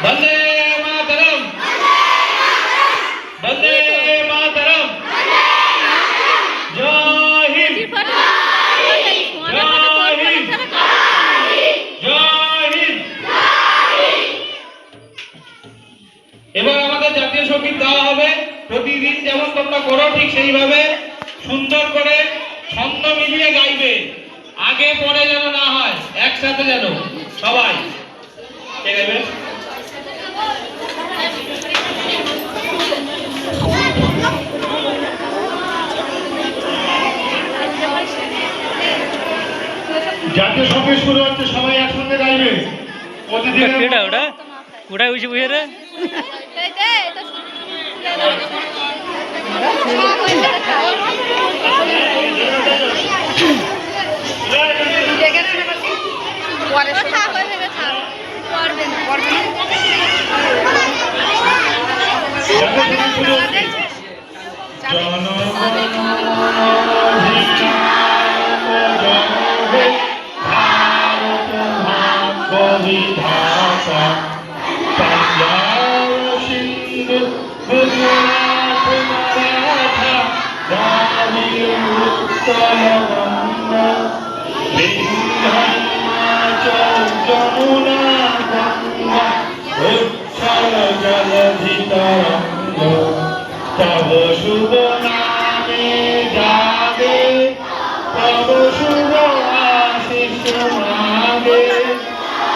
বন্দে মাতরম, বন্দে মাতরম, জয় হিন্দ, জয় হিন্দ, জয় হিন্দ। এবার আমাদের জাতীয় সঙ্গীত গাওয়া হবে। প্রতিদিন যেমন তোমরা করো ঠিক সেইভাবে সুন্দর করে ছন্দ মিলিয়ে গাইবে। আগে পরে যেন না হয়, একসাথে যেন সবাই গাইবে। জাতীয় সঙ্গীত শুরু হচ্ছে, সবাই একসঙ্গে গাইবে। ওটা বুঝে বুঝে রে তব শুভ নামে যাবে, তব শুভ আশিস মাগে,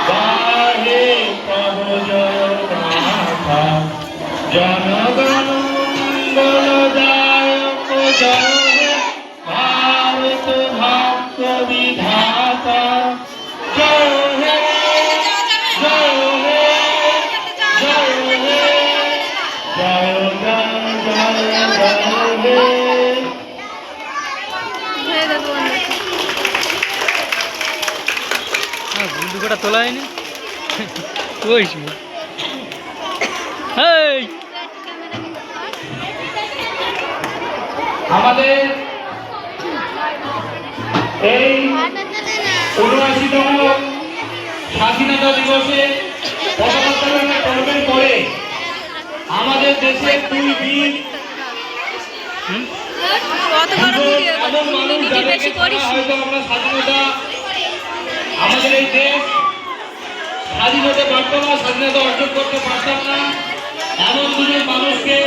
গাহে তব জয় গাথা। জনগণ মঙ্গলদায়ক জয় হে ভারত ভাগ্য বিধাতা। জয় হে, জয় হে, জয় হে, জয় জয় জয় জয় হে। বন্ধুকটা তোলা হয়নি আমাদের এই ৭৯তম স্বাধীনতা দিবসে পতাকা উত্তোলনের পর্বের পরে আমাদের দেশের দুই বীর হয়তো আমরা স্বাধীনতা, আমাদের এই দেশ স্বাধীন হতে পারত না, স্বাধীনতা অর্জন করতে পারতাম না, এমন দুজন মানুষকে